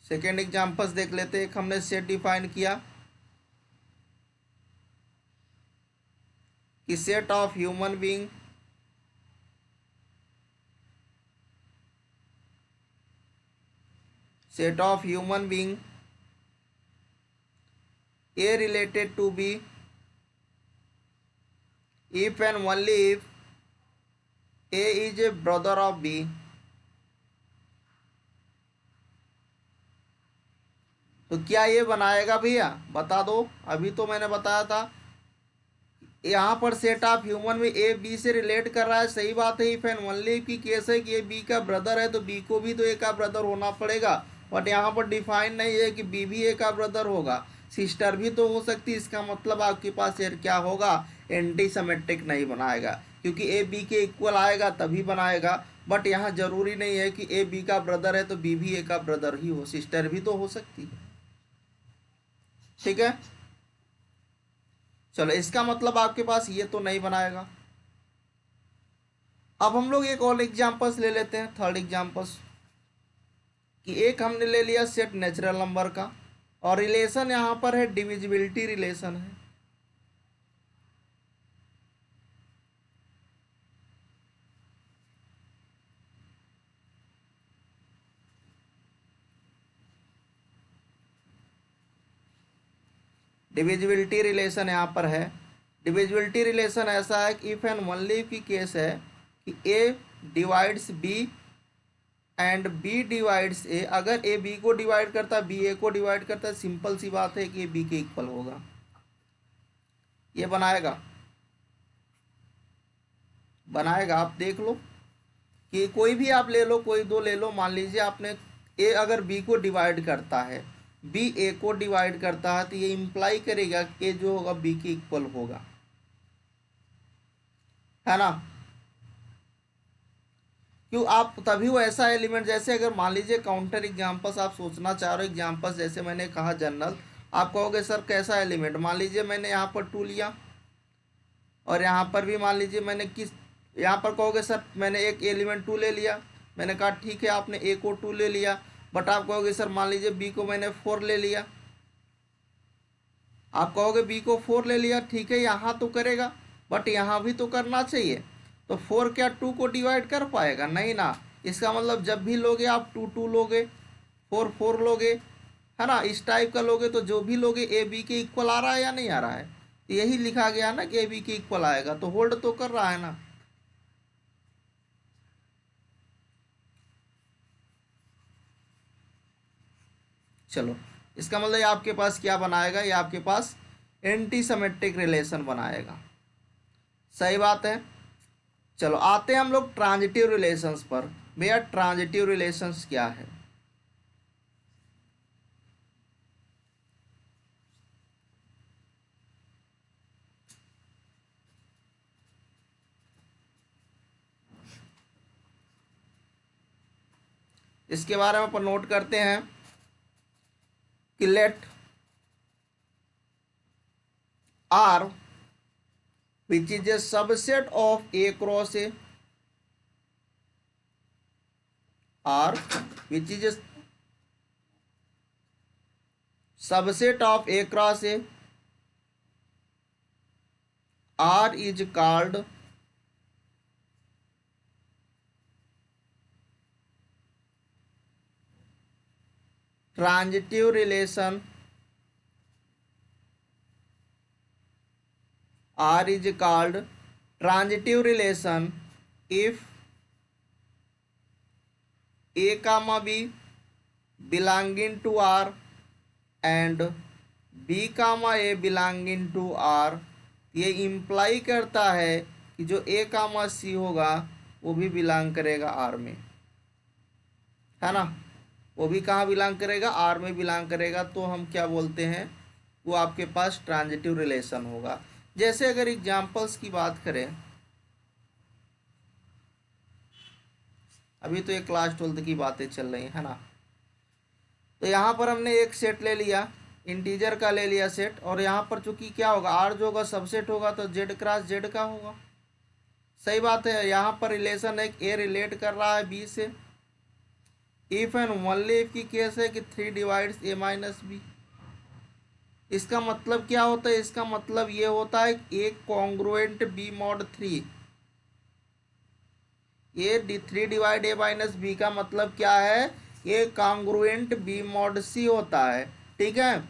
सेकेंड एग्जाम्पल्स देख लेते हैं। एक हमने सेट डिफाइन किया कि set of human being A related to B if and only if A is a brother of B। तो क्या ये बनाएगा भैया, बता दो। अभी तो मैंने बताया था यहाँ पर सेट ऑफ ह्यूमन में ए बी से रिलेट कर रहा है, सही बात है। If and only if case है कि ये बी का ब्रदर है तो बी को भी तो ए का ब्रदर होना पड़ेगा, बट यहाँ पर डिफाइन नहीं है कि बी भी ए का ब्रदर होगा, सिस्टर भी तो हो सकती है। इसका मतलब आपके पास यार क्या होगा, एंटी सिमेट्रिक नहीं बनाएगा, क्योंकि ए बी के इक्वल आएगा तभी बनाएगा। बट यहाँ जरूरी नहीं है कि ए बी का ब्रदर है तो बी भी ए का ब्रदर ही हो, सिस्टर भी तो हो सकती है। ठीक है, चलो इसका मतलब आपके पास ये तो नहीं बनाएगा। अब हम लोग एक और एग्जांपल्स ले लेते हैं, थर्ड एग्जांपल्स, कि एक हमने ले लिया सेट नेचुरल नंबर का और रिलेशन यहाँ पर है डिविजिबिलिटी रिलेशन है। डिविजिबिलिटी रिलेशन यहाँ पर है। डिविजिबिलिटी रिलेशन ऐसा है कि if and only if case है कि a divides b and b divides a. अगर ए बी को डिवाइड करता है, बी ए को डिवाइड करता है, सिंपल सी बात है कि ए बी के इक्वल होगा, ये बनाएगा। आप देख लो कि कोई भी आप ले लो, कोई दो ले लो। मान लीजिए आपने ए अगर बी को डिवाइड करता है, बी ए को डिवाइड करता है, तो ये इंप्लाई करेगा कि ए जो होगा बी के इक्वल होगा, है ना। क्यों, आप तभी वो ऐसा एलिमेंट, जैसे अगर मान लीजिए काउंटर एग्जांपल्स आप सोचना चाह रहे हो, एग्जांपल्स जैसे मैंने कहा जनरल, आप कहोगे सर कैसा एलिमेंट। मान लीजिए मैंने यहाँ पर 2 लिया और यहाँ पर भी मान लीजिए मैंने यहाँ पर कहोगे सर मैंने एक एलिमेंट 2 ले लिया। मैंने कहा ठीक है, आपने ए को 2 ले लिया, बट आप कहोगे सर मान लीजिए बी को मैंने 4 ले लिया। आप कहोगे बी को 4 ले लिया, ठीक है, यहाँ तो करेगा बट यहाँ भी तो करना चाहिए। तो 4 क्या 2 को डिवाइड कर पाएगा, नहीं ना। इसका मतलब जब भी लोगे आप 2 2 लोगे, 4 4 लोगे, है ना, इस टाइप का लोगे, तो जो भी लोगे ए बी के इक्वल आ रहा है या नहीं आ रहा है। तो यही लिखा गया ना कि ए बी के इक्वल आएगा, तो होल्ड तो कर रहा है ना। चलो, इसका मतलब ये आपके पास क्या बनाएगा, ये आपके पास एंटी सिमेट्रिक रिलेशन बनाएगा। सही बात है। चलो आते हैं हम लोग ट्रांजिटिव रिलेशंस पर। भैया ट्रांजिटिव रिलेशंस क्या है। इसके बारे में अपन नोट करते हैं कि late R which is a subset of A cross A, R which is a subset of A cross A, R is called transitive relation, R is called transitive relation if A comma B belonging to R and b comma a belonging to R, ये imply करता है कि जो ए कामा सी होगा वो भी belong करेगा are में, है ना। वो भी कहाँ बिलोंग करेगा, आर में बिलोंग करेगा। तो हम क्या बोलते हैं, वो आपके पास ट्रांजिटिव रिलेशन होगा। जैसे अगर एग्जांपल्स की बात करें, अभी तो ये क्लास 12 की बातें चल रही है ना। तो यहाँ पर हमने एक सेट ले लिया, इंटीजर का ले लिया सेट, और यहाँ पर चूंकि क्या होगा, आर जो होगा सबसेट होगा तो जेड क्रॉस जेड का होगा। सही बात है। यहाँ पर रिलेशन है, ए रिलेट कर रहा है बी से। इफ एंड ओनली इफ की केस है कि 3 डिवाइड्स ए माइनस बी। इसका मतलब क्या होता है, इसका मतलब ये होता है ए कॉन्ग्रुएंट बी मॉड 3। ये 3 डिवाइड ए माइनस बी का मतलब क्या है, ये कॉन्ग्रुएंट बी मॉड सी होता है। ठीक है।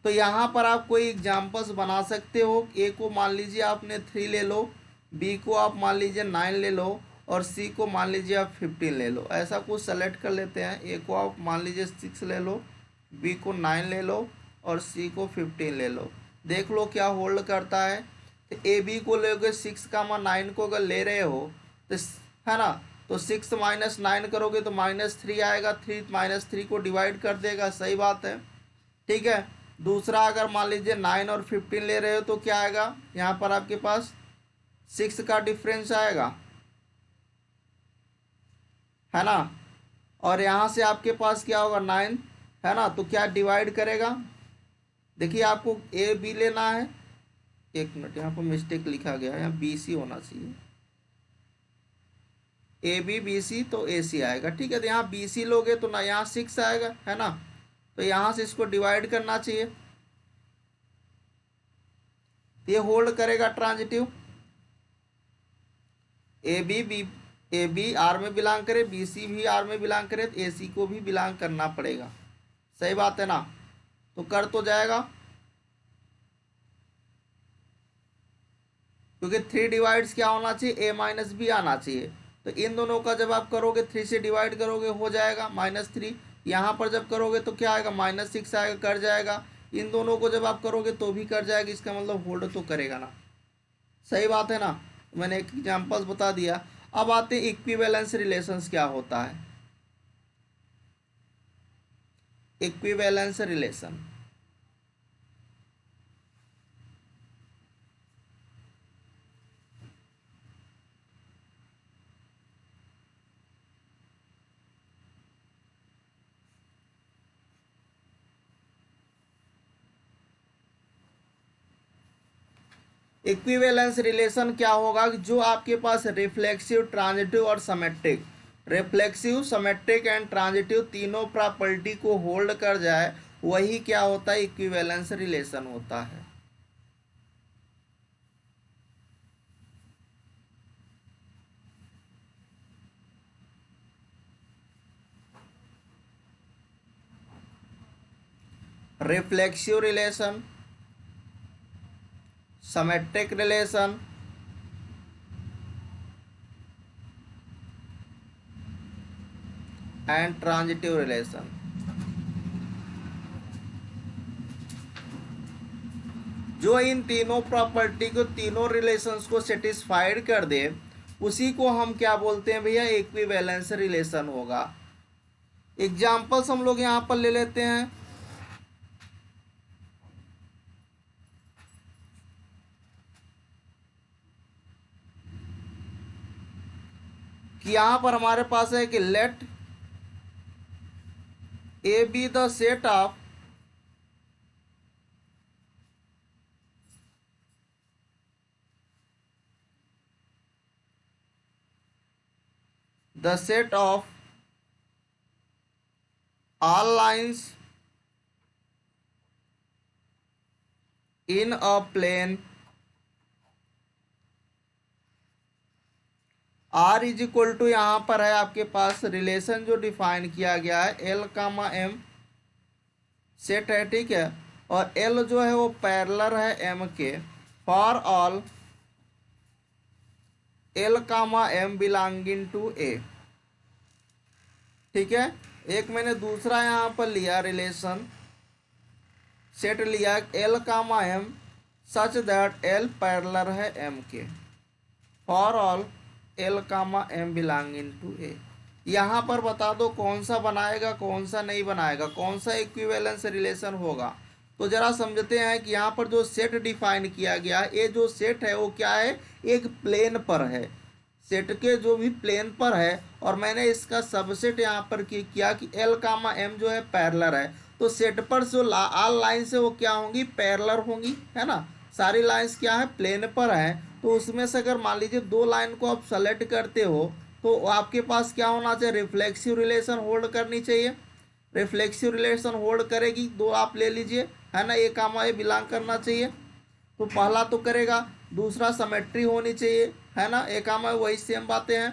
तो यहाँ पर आप कोई एग्जांपल्स बना सकते हो। ए को मान लीजिए आपने 3 ले लो, बी को आप मान लीजिए 9 ले लो, और सी को मान लीजिए आप 15 ले लो। ऐसा कुछ सेलेक्ट कर लेते हैं। ए को आप मान लीजिए 6 ले लो, बी को 9 ले लो, और सी को 15 ले लो। देख लो क्या होल्ड करता है। तो ए बी को लोगे 6 का 9 को अगर ले रहे हो तो, है ना, तो 6 माइनस 9 करोगे तो -3 आएगा। 3 -3 को डिवाइड कर देगा। सही बात है। ठीक है। दूसरा अगर मान लीजिए 9 और 15 ले रहे हो तो क्या आएगा, यहाँ पर आपके पास 6 का डिफरेंस आएगा, है ना। और यहाँ से आपके पास क्या होगा 9, है ना। तो क्या डिवाइड करेगा, देखिए आपको ए बी लेना है। एक मिनट, यहाँ पर मिस्टेक लिखा गया है, यहाँ बी सी होना चाहिए। ए बी बी सी तो ए सी आएगा। ठीक है। तो यहाँ बी सी लोगे तो ना यहाँ 6 आएगा, है ना। तो यहाँ से इसको डिवाइड करना चाहिए, ये होल्ड करेगा ट्रांजिटिव। ए बी आर में बिलोंग करे, बी सी भी आर में बिलोंग करे, तो ए सी को भी बिलोंग करना पड़ेगा। सही बात है ना। तो कर तो जाएगा, क्योंकि 3 डिवाइड्स क्या होना चाहिए, ए माइनस बी आना चाहिए। तो इन दोनों का जब आप करोगे 3 से डिवाइड करोगे हो जाएगा -3। यहाँ पर जब करोगे तो क्या आएगा, -6 आएगा, कर जाएगा। इन दोनों को जब आप करोगे तो भी कर जाएगा। इसका मतलब होल्ड तो करेगा ना। सही बात है ना। मैंने एक एग्जांपल्स बता दिया। अब आते हैं इक्विवेलेंस रिलेशंस क्या होता है। इक्विवेलेंस रिलेशन, इक्विवेलेंस रिलेशन क्या होगा, जो आपके पास रिफ्लेक्सिव, ट्रांजिटिव और समेट्रिक, रिफ्लेक्सिव, समेट्रिक एंड ट्रांजिटिव तीनों प्रॉपर्टी को होल्ड कर जाए, वही क्या होता है, इक्विवेलेंस रिलेशन होता है। Reflexive relation, symmetric relation, and transitive relation. जो इन तीनों प्रॉपर्टी को, तीनों रिलेशंस को सेटिस्फाइड कर दे, उसी को हम क्या बोलते हैं भैया, इक्विवेलेंस रिलेशन होगा। एग्जांपल्स हम लोग यहां पर ले लेते हैं। कि यहां पर हमारे पास है कि let A be the set of all lines in a plane R is equal to, यहाँ पर है आपके पास रिलेशन जो डिफाइन किया गया है, L कामा M सेट है। ठीक है। और L जो है वो पैरेलल है M के, for all L comma M belonging to A। ठीक है। एक मैंने दूसरा यहाँ पर लिया रिलेशन, सेट लिया L comma M such that L parallel है एम के for all L comma M belonging to A. यहाँ पर बता दो कौन सा बनाएगा कौन सा नहीं बनाएगा, कौन सा इक्विवेलेंस रिलेशन होगा। तो जरा समझते हैं कि यहाँ पर जो सेट डिफाइन किया गया है, ये जो सेट है वो क्या है, एक प्लेन पर है, सेट के जो भी प्लेन पर है, और मैंने इसका सबसेट यहाँ पर किया कि एल कामा एम जो है पैरेलल है, तो सेट पर जो ऑल लाइन्स है वो क्या होंगी, पैरेलल होंगी, है ना। सारी लाइन्स क्या है, प्लेन पर है। तो उसमें से अगर मान लीजिए दो लाइन को आप सेलेक्ट करते हो तो आपके पास क्या होना चाहिए, रिफ्लेक्सिव रिलेशन होल्ड करनी चाहिए। रिफ्लेक्सिव रिलेशन होल्ड करेगी, दो आप ले लीजिए, है ना, ए कामा ए बिलोंग करना चाहिए, तो पहला तो करेगा। दूसरा सिमेट्री होनी चाहिए, है ना, ए कामा वही सेम बातें हैं।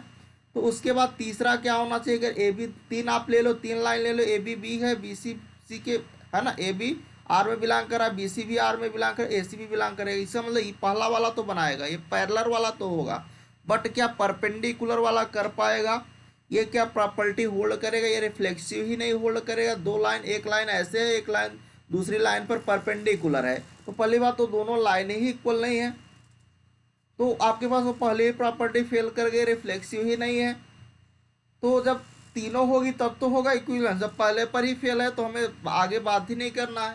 तो उसके बाद तीसरा क्या होना चाहिए, अगर ए बी, तीन आप ले लो, तीन लाइन ले लो, ए बी बी है, बी सी सी के, है ना, ए बी आर में बिलोंग करा, बी सी भी आर में बिलोंग कर, ए सी भी बिलोंग करेगा। इसका मतलब ये पहला वाला तो बनाएगा, ये पैरेलल वाला तो होगा, बट क्या परपेंडिकुलर वाला कर पाएगा, ये क्या प्रॉपर्टी होल्ड करेगा, ये रिफ्लेक्सिव ही नहीं होल्ड करेगा। दो लाइन, एक लाइन ऐसे है, एक लाइन दूसरी लाइन पर परपेंडिकुलर है, तो पहली बात तो दोनों लाइनें ही इक्वल नहीं है, तो आपके पास वो पहले ही प्रॉपर्टी फेल कर गई, रिफ्लेक्सिव ही नहीं है। तो जब तीनों होगी तब तो होगा इक्विवेलेंस, जब पहले पर ही फेल है तो हमें आगे बात ही नहीं करना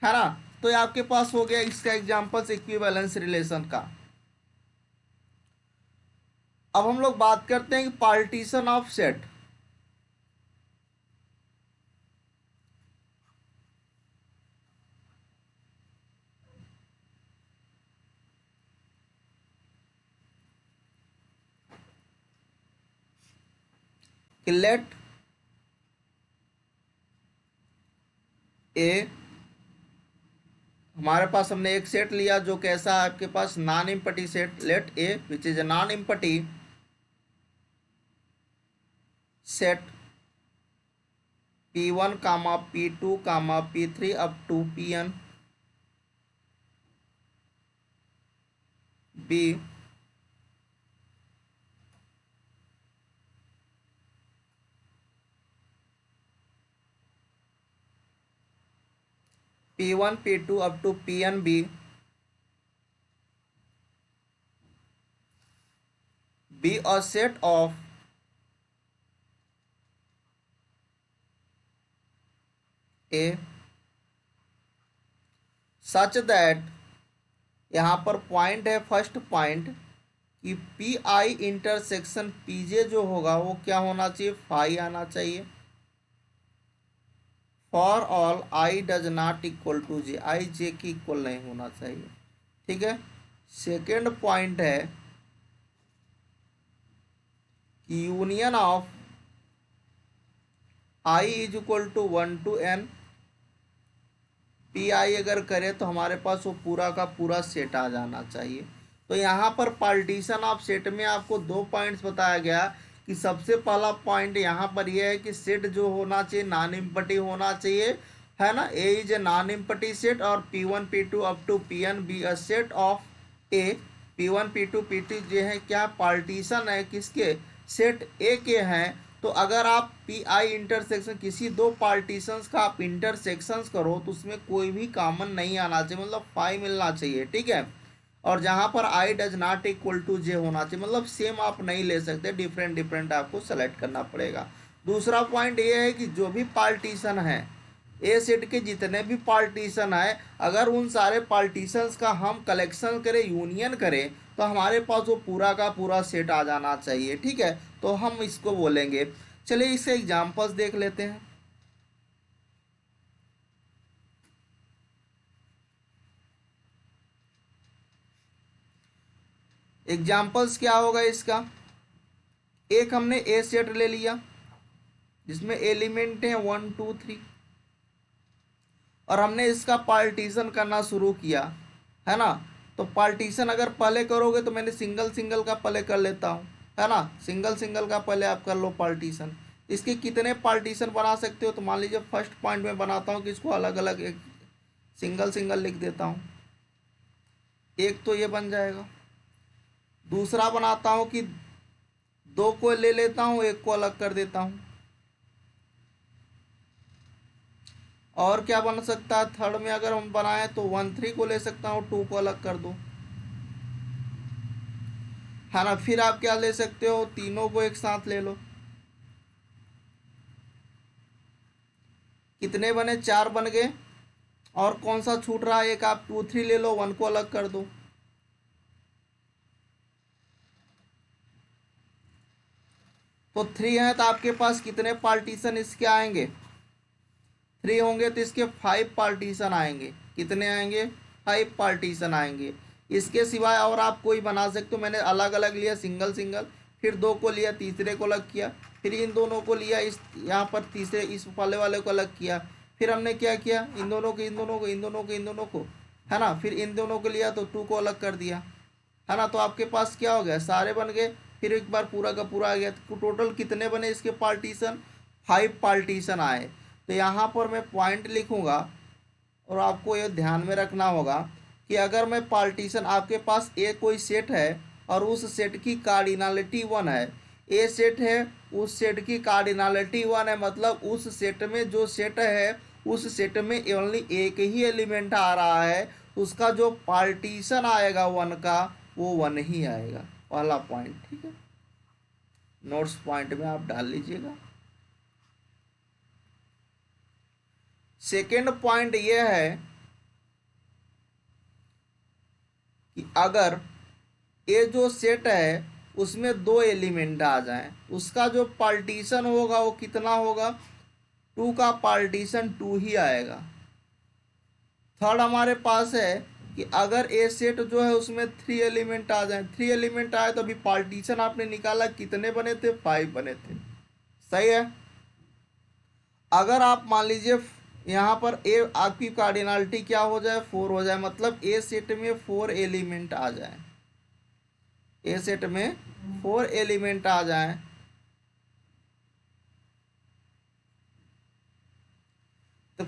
है ना। तो ये आपके पास हो गया इसका एग्जांपल्स इक्विवेलेंस रिलेशन का। अब हम लोग बात करते हैं कि पार्टीशन ऑफ सेट। लेट ए, हमारे पास हमने एक सेट लिया जो कैसा है आपके पास, non empty set, let A which is a non empty set P1 comma P2 comma P3 up to Pn be P1 P2 up to Pn be a set of A such that, यहाँ पर point है, first point कि P i intersection P j जो होगा वो क्या होना चाहिए, फाई आना चाहिए। For all i does not equal to j, i j की इक्वल नहीं होना चाहिए, ठीक है। सेकेंड पॉइंट है कि union of i is equal to 1 to n, P i अगर करे तो हमारे पास वो पूरा का पूरा सेट आ जाना चाहिए। तो यहाँ पर पार्टीशन ऑफ सेट में आपको दो पॉइंट्स बताया गया कि सबसे पहला पॉइंट यहाँ पर यह है कि सेट जो होना चाहिए नॉन एम्प्टी होना चाहिए, है ना, A is a non empty set, और P1 P2 up to Pn be a set of A. P1 P2 P3 जो है क्या पार्टीशन है, किसके, सेट ए के हैं। तो अगर आप पी आई इंटरसेक्शन किसी दो पार्टीशंस का आप इंटरसेक्शंस करो तो उसमें कोई भी कॉमन नहीं आना चाहिए, मतलब फाई मिलना चाहिए, ठीक है। और जहाँ पर I does not equal to J होना चाहिए, मतलब सेम आप नहीं ले सकते, डिफरेंट डिफरेंट आपको सेलेक्ट करना पड़ेगा। दूसरा पॉइंट ये है कि जो भी पार्टीशन है, ए सेट के जितने भी पार्टीशन है, अगर उन सारे पार्टीशंस का हम कलेक्शन करें, यूनियन करें, तो हमारे पास वो पूरा का पूरा सेट आ जाना चाहिए, ठीक है। तो हम इसको बोलेंगे, चलिए इसके एग्जांपल्स देख लेते हैं। एग्जांपल्स क्या होगा इसका, एक हमने ए सेट ले लिया जिसमें एलिमेंट है 1 2 3, और हमने इसका पार्टीशन करना शुरू किया, है ना। तो पार्टीशन अगर पहले करोगे तो मैंने सिंगल सिंगल का पहले कर लेता हूँ, है ना, सिंगल सिंगल का पहले आप कर लो पार्टीशन। इसके कितने पार्टीशन बना सकते हो, तो मान लीजिए फर्स्ट पॉइंट में बनाता हूँ कि इसको अलग अलग एक सिंगल सिंगल लिख देता हूँ, एक तो ये बन जाएगा। दूसरा बनाता हूँ कि दो को ले लेता हूँ, एक को अलग कर देता हूँ, और क्या बन सकता है थर्ड में, अगर हम बनाए तो 1 3 को ले सकता हूँ, 2 को अलग कर दो, है ना। फिर आप क्या ले सकते हो, तीनों को एक साथ ले लो, कितने बने, 4 बन गए। और कौन सा छूट रहा है, एक आप 2 3 ले लो, 1 को अलग कर दो। तो 3 है तो आपके पास कितने पार्टीशन इसके आएंगे, 3 होंगे तो इसके 5 पार्टीशन आएंगे। कितने आएंगे, 5 पार्टीशन आएंगे। इसके सिवाय और आप कोई बना सकते हो। मैंने अलग अलग लिया, सिंगल सिंगल, फिर 2 को लिया, तीसरे को अलग किया, फिर इन दोनों को लिया, इस यहाँ पर तीसरे इस वाले को अलग किया, फिर हमने क्या किया, इन दोनों को इन दोनों को इन दोनों को इन दोनों को, है ना, फिर इन दोनों को लिया तो 2 को अलग कर दिया, है ना। तो आपके पास क्या हो गया, सारे बन गए। फिर एक बार पूरा का पूरा आ गया। तो टोटल कितने बने इसके पार्टीशन, 5 पार्टीशन आए। तो यहाँ पर मैं पॉइंट लिखूँगा और आपको ये ध्यान में रखना होगा कि अगर मैं पार्टीशन, आपके पास ए कोई सेट है और उस सेट की कार्डिनलिटी 1 है, ए सेट है, उस सेट की कार्डिनलिटी 1 है, मतलब उस सेट में जो सेट है उस सेट में ओनली एक ही एलिमेंट आ रहा है, उसका जो पार्टीशन आएगा 1 का वो 1 ही आएगा। पहला पॉइंट, ठीक है, नोट्स पॉइंट में आप डाल लीजिएगा। सेकेंड पॉइंट ये है कि अगर ये जो सेट है उसमें 2 एलिमेंट आ जाएं, उसका जो पार्टीशन होगा वो कितना होगा, 2 का पार्टीशन 2 ही आएगा। थर्ड हमारे पास है कि अगर ए सेट जो है उसमें 3 एलिमेंट आ जाए, 3 एलिमेंट आए तो अभी पार्टीशन आपने निकाला कितने बने थे, 5 बने थे, सही है। अगर आप मान लीजिए यहाँ पर ए आपकी कार्डिनलिटी क्या हो जाए, 4 हो जाए, मतलब ए सेट में 4 एलिमेंट आ जाए, ए सेट में 4 एलिमेंट आ जाए, तो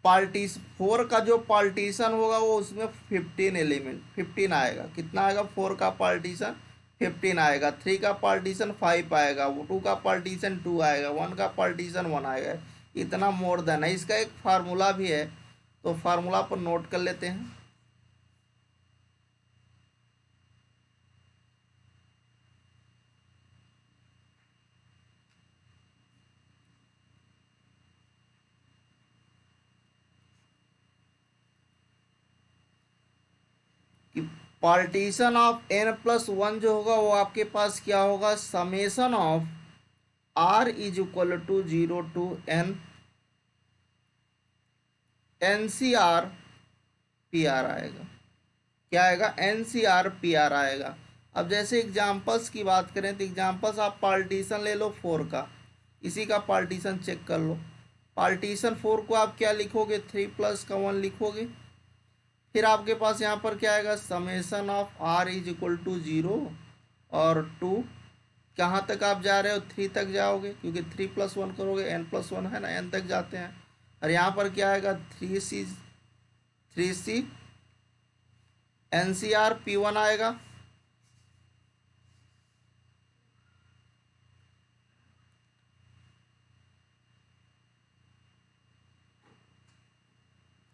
पार्टीशन 4 का जो पार्टीशन होगा वो उसमें 15 एलिमेंट 15 आएगा। कितना आएगा, 4 का पार्टीशन 15 आएगा, 3 का पार्टीशन 5 आएगा, 2 का पार्टीशन 2 आएगा, 1 का पार्टीशन 1 आएगा। इतना मोर देन है। इसका एक फार्मूला भी है, तो फार्मूला पर नोट कर लेते हैं। कि पार्टीशन ऑफ n+1 जो होगा वो आपके पास क्या होगा, summation of r is equal to 0 to n NCR PR आएगा। क्या आएगा, NCR PR आएगा। अब जैसे एग्जाम्पल्स की बात करें तो एग्जाम्पल्स आप पार्टीशन ले लो 4 का, इसी का पार्टीशन चेक कर लो। पार्टीशन 4 को आप क्या लिखोगे, 3 प्लस का 1 लिखोगे। फिर आपके पास यहाँ पर क्या आएगा, summation of r is equal to 0 और 2, कहाँ तक आप जा रहे हो, 3 तक जाओगे, क्योंकि 3 प्लस 1 करोगे, n+1 है ना, n तक जाते हैं। और यहाँ पर क्या आएगा, 3C NCR P1 आएगा।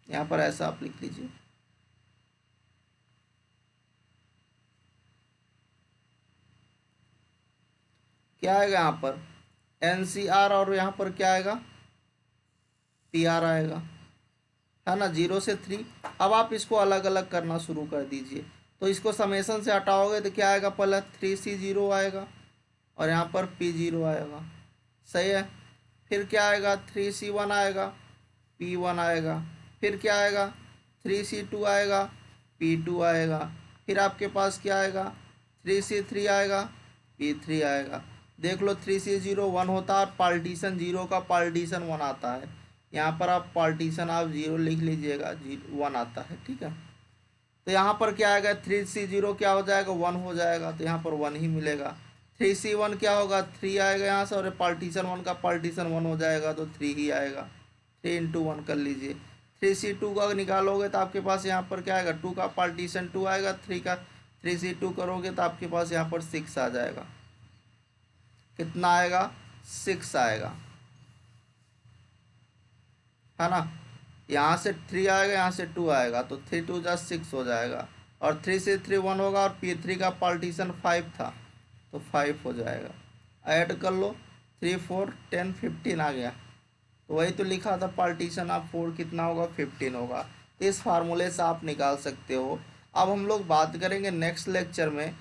यहाँ पर ऐसा आप लिख लीजिए। क्या आएगा यहाँ पर, NCR, और यहाँ पर क्या आएगा, PR आएगा, है ना, 0 से 3। अब आप इसको अलग अलग करना शुरू कर दीजिए। तो इसको समेशन से हटाओगे तो क्या आएगा, पहले 3C0 आएगा और यहाँ पर P0 आएगा, सही है। फिर क्या आएगा, 3C1 आएगा, P1 आएगा। फिर क्या आएगा, 3C2 आएगा, P2 आएगा। फिर आपके पास क्या आएगा, 3C3 आएगा, P3 आएगा। देख लो, 3C0 1 होता है और पार्टीशन 0 का पार्टीशन 1 आता है। यहाँ पर आप पार्टीशन आप 0 लिख लीजिएगा, 1 आता है, ठीक है। तो यहाँ पर क्या आएगा, 3C0 क्या हो जाएगा, 1 हो जाएगा, तो यहाँ पर 1 ही मिलेगा। 3C1 क्या होगा, 3 आएगा यहाँ से, और पार्टीशन 1 का पार्टीशन 1 हो जाएगा तो 3 ही आएगा। 3 इंटू 1 कर लीजिए। 3C2 का निकालोगे तो आपके पास यहाँ पर क्या आएगा, 2 का पार्टीशन 2 आएगा, 3C2 करोगे तो आपके पास यहाँ पर 6 आ जाएगा। कितना आएगा, 6 आएगा, है ना। यहाँ से 3 आएगा, यहाँ से 2 आएगा, तो 3 2 जा 6 हो जाएगा, और 3 से 3 1 होगा, और P3 का पार्टीशन 5 था तो 5 हो जाएगा। ऐड कर लो, 3 4 10 15 आ गया। तो वही तो लिखा था पार्टीशन ऑफ 4 कितना होगा, 15 होगा। तो इस फार्मूले से आप निकाल सकते हो। अब हम लोग बात करेंगे नेक्स्ट लेक्चर में